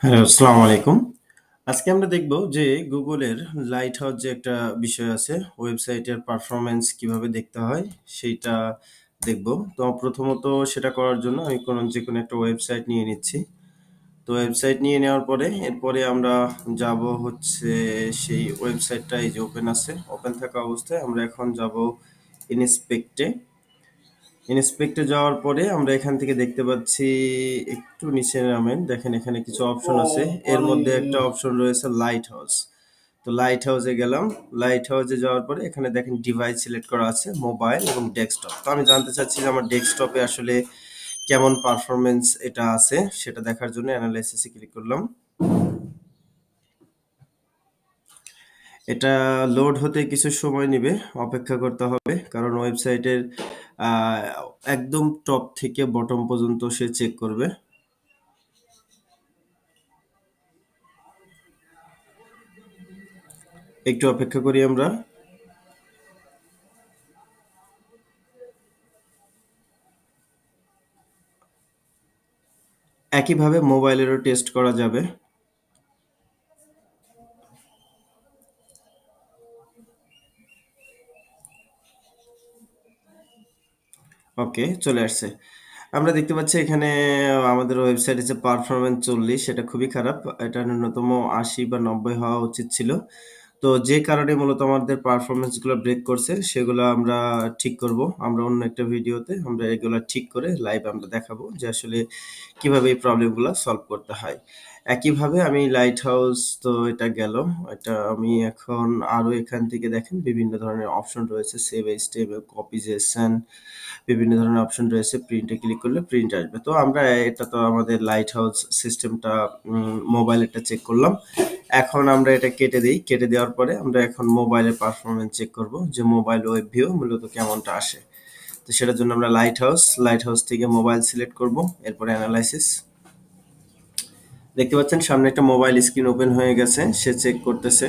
Hello, আসসালামু আলাইকুম। আজকে আমরা দেখব যে গুগলের লাইট হাউস যে একটা বিষয় আছে, ওয়েবসাইটের পারফরম্যান্স কিভাবে দেখতে হয় সেইটা দেখব। তো প্রথমত সেটা করার জন্য আমি যেকোনো একটা ওয়েবসাইট নিয়ে নিচ্ছি। তো ওয়েবসাইট নিয়ে নেওয়ার পরে এরপরে আমরা যাব হচ্ছে সেই ওয়েবসাইটটা এই যে ওপেন আছে। ওপেন থাকা অবস্থায় আমরা এখন যাব ইনস্পেক্টে। ইন্সপেক্টে যাওয়ার পরে আমরা এখান থেকে দেখতে পাচ্ছি একটু নিচে নামেন, দেখেন এখানে কিছু অপশন আছে। এর মধ্যে একটা অপশন রয়েছে লাইট হাউস। তো লাইট হাউসে গেলাম। লাইট হাউসে যাওয়ার পরে এখানে দেখেন ডিভাইস সিলেক্ট করা আছে, মোবাইল এবং ডেস্কটপ। তো আমি জানতে চাচ্ছি যে আমার ডেস্কটপে আসলে কেমন পারফরমেন্স এটা আছে সেটা দেখার জন্য অ্যানালাইসিসে ক্লিক করলাম। এটা লোড হতে কিছু সময় নেবে, অপেক্ষা করতে হবে, কারণ ওয়েবসাইটের আহ, একদম টপ থেকে বটম পর্যন্ত সে চেক করবে। একটু অপেক্ষা করি আমরা। একইভাবে মোবাইলেরও টেস্ট করা যাবে। ওকে, চলে আসছে। আমরা দেখতে পাচ্ছি এখানে আমাদের ওয়েবসাইটে যে পারফরমেন্স 40, সেটা খুবই খারাপ। এটা ন্যূনতম 80 বা 90 হওয়া উচিত ছিল। তো যে কারণে মূলত আমাদের পারফরমেন্স গুলো ব্রেক করছে সেগুলো আমরা ঠিক করব। আমরা অন্য একটা ভিডিওতে আমরা এগুলো ঠিক করে লাইভ আমরা দেখাবো যে আসলে কিভাবে এই প্রবলেমগুলো সলভ করতে হয়। একইভাবে আমি লাইট হাউস, তো এটা গেল। এটা আমি এখন আরো এখান থেকে দেখেন বিভিন্ন ধরনের অপশন রয়েছে, সেভ স্টেপ, কপিজেশন, বিভিন্ন ধরনের অপশন রয়েছে। প্রিন্টে ক্লিক করলে প্রিন্ট আসবে। তো আমরা এটা তো আমাদের লাইট হাউস সিস্টেমটা মোবাইলেরটা চেক করলাম। এখন আমরা এটা কেটে দিই। কেটে দেওয়ার পরে আমরা এখন মোবাইলের পারফরমেন্স চেক করব যে মোবাইল ওয়েব ভিউ মূলত কেমনটা আসে। তো সেটার জন্য আমরা লাইট হাউস থেকে মোবাইল সিলেক্ট করব, এরপরে অ্যানালাইসিস। দেখতে পাচ্ছেন সামনে একটা মোবাইল স্ক্রিন ওপেন হয়ে গেছে, সে চেক করতেছে।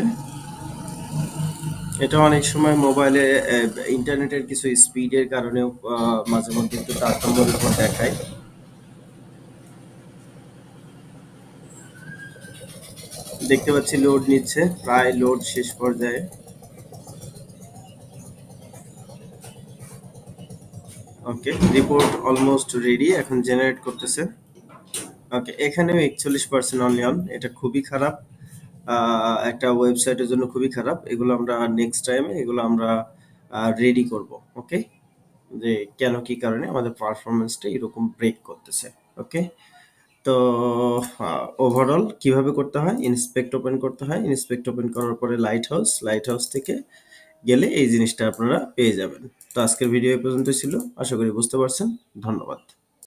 এটা অনেক সময় মোবাইলে ইন্টারনেটের কিছু স্পিডের কারণেও মাঝে মধ্যে একটু তারতম্যের উপর দেখায়। দেখতে পাচ্ছি লোড নিচ্ছে, প্রায় লোড শেষ পর্যায়ে। ওকে, রিপোর্ট অলমোস্ট রেডি, এখন জেনারেট করতেছে। ওকে, এখানেও 41% অনলি অন। এটা খুবই খারাপ, একটা ওয়েবসাইটের জন্য খুবই খারাপ। এগুলো আমরা নেক্সট টাইমে এগুলো আমরা রেডি করব। ওকে, যে কেন কি কারণে আমাদের পারফরমেন্সটা এরকম ব্রেক করতেছে। ওকে, তো ওভারঅল কিভাবে করতে হয়, ইন্সপেক্ট ওপেন করতে হয়। ইন্সপেক্ট ওপেন করার পরে লাইট হাউস থেকে গেলে এই জিনিসটা আপনারা পেয়ে যাবেন। তো আজকের ভিডিও এই পর্যন্ত ছিল, আশা করি বুঝতে পারছেন। ধন্যবাদ।